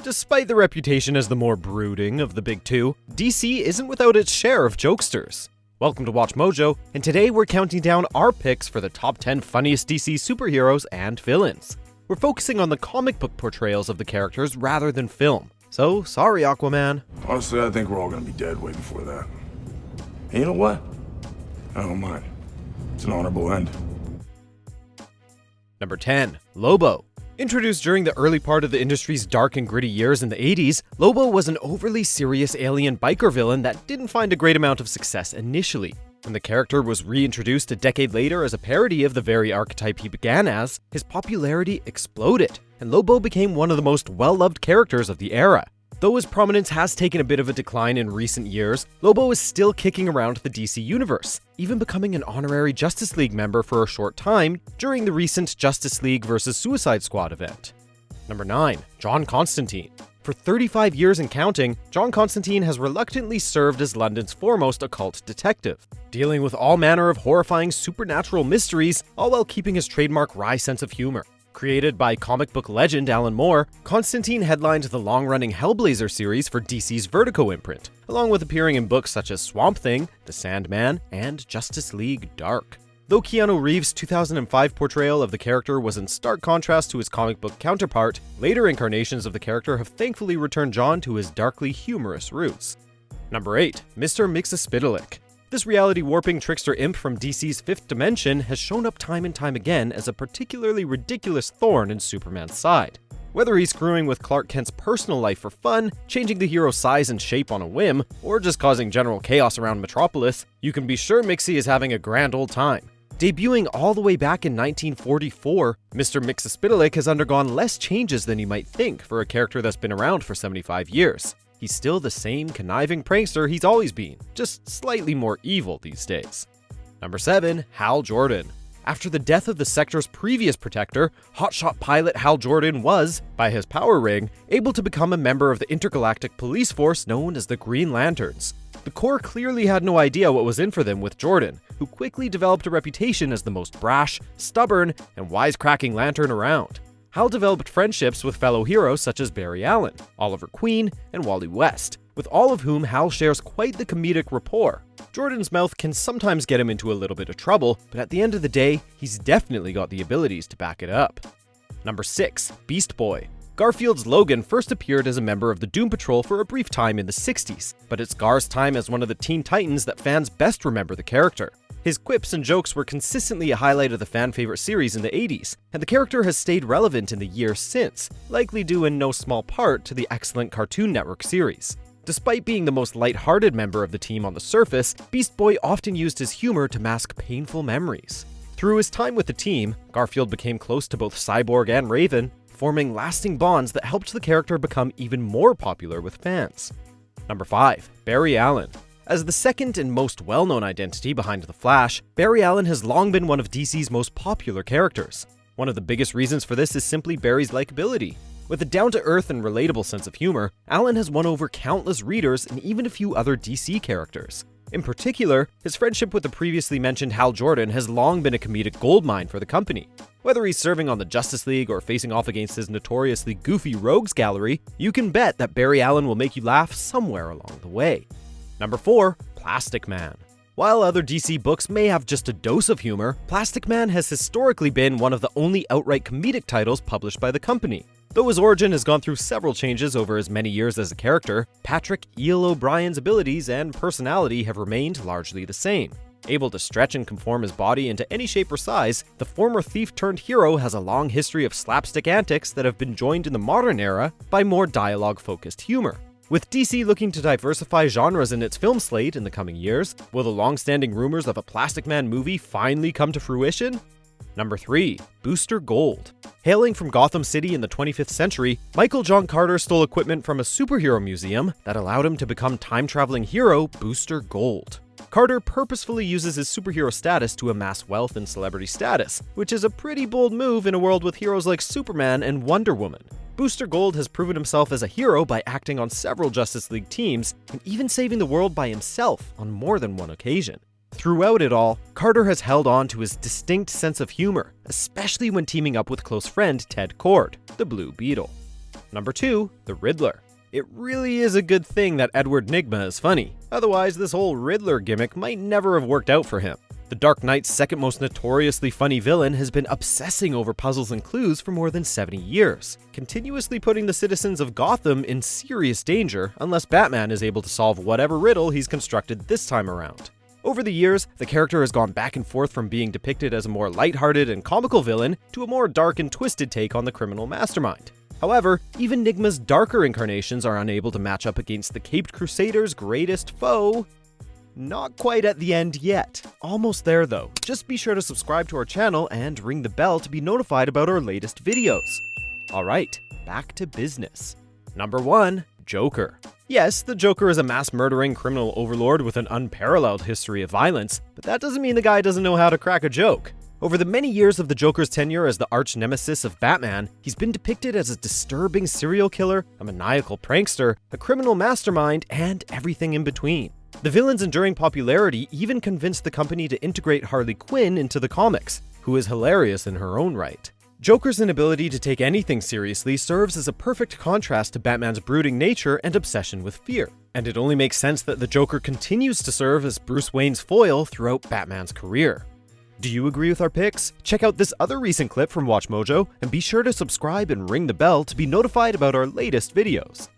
Despite the reputation as the more brooding of the big two, DC isn't without its share of jokesters. Welcome to Watch Mojo, and today we're counting down our picks for the top 10 funniest DC superheroes and villains. We're focusing on the comic book portrayals of the characters rather than film. So, sorry Aquaman. Honestly, I think we're all gonna be dead way before that. And you know what? I don't mind. It's an honorable end. Number 10. Lobo. Introduced during the early part of the industry's dark and gritty years in the 80s, Lobo was an overly serious alien biker villain that didn't find a great amount of success initially. When the character was reintroduced a decade later as a parody of the very archetype he began as, his popularity exploded, and Lobo became one of the most well-loved characters of the era. Though his prominence has taken a bit of a decline in recent years, Lobo is still kicking around the DC universe, even becoming an honorary Justice League member for a short time during the recent Justice League vs. Suicide Squad event. Number 9. John Constantine. For 35 years and counting, John Constantine has reluctantly served as London's foremost occult detective, dealing with all manner of horrifying supernatural mysteries, all while keeping his trademark wry sense of humor. Created by comic book legend Alan Moore, Constantine headlined the long-running Hellblazer series for DC's Vertigo imprint, along with appearing in books such as Swamp Thing, The Sandman, and Justice League Dark. Though Keanu Reeves' 2005 portrayal of the character was in stark contrast to his comic book counterpart, later incarnations of the character have thankfully returned John to his darkly humorous roots. Number 8. Mr. Mxyzptlk. This reality-warping trickster imp from DC's Fifth Dimension has shown up time and time again as a particularly ridiculous thorn in Superman's side. Whether he's screwing with Clark Kent's personal life for fun, changing the hero's size and shape on a whim, or just causing general chaos around Metropolis, you can be sure Mixie is having a grand old time. Debuting all the way back in 1944, Mr. Mxyzptlk has undergone less changes than you might think for a character that's been around for 75 years. He's still the same conniving prankster he's always been, just slightly more evil these days. Number 7. Hal Jordan. After the death of the Sector's previous protector, hotshot pilot Hal Jordan was, by his power ring, able to become a member of the intergalactic police force known as the Green Lanterns. The Corps clearly had no idea what was in for them with Jordan, who quickly developed a reputation as the most brash, stubborn, and wisecracking lantern around. Hal developed friendships with fellow heroes such as Barry Allen, Oliver Queen, and Wally West, with all of whom Hal shares quite the comedic rapport. Jordan's mouth can sometimes get him into a little bit of trouble, but at the end of the day, he's definitely got the abilities to back it up. Number 6. Beast Boy. Garfield's Logan first appeared as a member of the Doom Patrol for a brief time in the 60s, but it's Gar's time as one of the Teen Titans that fans best remember the character. His quips and jokes were consistently a highlight of the fan-favorite series in the 80s, and the character has stayed relevant in the years since, likely due in no small part to the excellent Cartoon Network series. Despite being the most light-hearted member of the team on the surface, Beast Boy often used his humor to mask painful memories. Through his time with the team, Garfield became close to both Cyborg and Raven, forming lasting bonds that helped the character become even more popular with fans. Number 5. Barry Allen. As the second and most well-known identity behind The Flash, Barry Allen has long been one of DC's most popular characters. One of the biggest reasons for this is simply Barry's likability. With a down-to-earth and relatable sense of humor, Allen has won over countless readers and even a few other DC characters. In particular, his friendship with the previously mentioned Hal Jordan has long been a comedic goldmine for the company. Whether he's serving on the Justice League or facing off against his notoriously goofy rogues gallery, you can bet that Barry Allen will make you laugh somewhere along the way. Number 4. Plastic Man. While other DC books may have just a dose of humor, Plastic Man has historically been one of the only outright comedic titles published by the company. Though his origin has gone through several changes over his many years as a character, Patrick Eel O'Brien's abilities and personality have remained largely the same. Able to stretch and conform his body into any shape or size, the former thief-turned-hero has a long history of slapstick antics that have been joined in the modern era by more dialogue-focused humor. With DC looking to diversify genres in its film slate in the coming years, will the long-standing rumors of a Plastic Man movie finally come to fruition? Number 3. Booster Gold. Hailing from Gotham City in the 25th century, Michael John Carter stole equipment from a superhero museum that allowed him to become time-traveling hero Booster Gold. Carter purposefully uses his superhero status to amass wealth and celebrity status, which is a pretty bold move in a world with heroes like Superman and Wonder Woman. Booster Gold has proven himself as a hero by acting on several Justice League teams, and even saving the world by himself on more than one occasion. Throughout it all, Carter has held on to his distinct sense of humor, especially when teaming up with close friend Ted Kord, the Blue Beetle. Number 2, the Riddler. It really is a good thing that Edward Nygma is funny, otherwise this whole Riddler gimmick might never have worked out for him. The Dark Knight's second most notoriously funny villain has been obsessing over puzzles and clues for more than 70 years, continuously putting the citizens of Gotham in serious danger unless Batman is able to solve whatever riddle he's constructed this time around. Over the years, the character has gone back and forth from being depicted as a more lighthearted and comical villain to a more dark and twisted take on the criminal mastermind. However, even Nygma's darker incarnations are unable to match up against the Caped Crusader's greatest foe. Not quite at the end yet. Almost there though. Just be sure to subscribe to our channel and ring the bell to be notified about our latest videos. Alright, back to business. Number 1, Joker. Yes, the Joker is a mass-murdering criminal overlord with an unparalleled history of violence, but that doesn't mean the guy doesn't know how to crack a joke. Over the many years of the Joker's tenure as the arch-nemesis of Batman, he's been depicted as a disturbing serial killer, a maniacal prankster, a criminal mastermind, and everything in between. The villain's enduring popularity even convinced the company to integrate Harley Quinn into the comics, who is hilarious in her own right. Joker's inability to take anything seriously serves as a perfect contrast to Batman's brooding nature and obsession with fear, and it only makes sense that the Joker continues to serve as Bruce Wayne's foil throughout Batman's career. Do you agree with our picks? Check out this other recent clip from WatchMojo, and be sure to subscribe and ring the bell to be notified about our latest videos.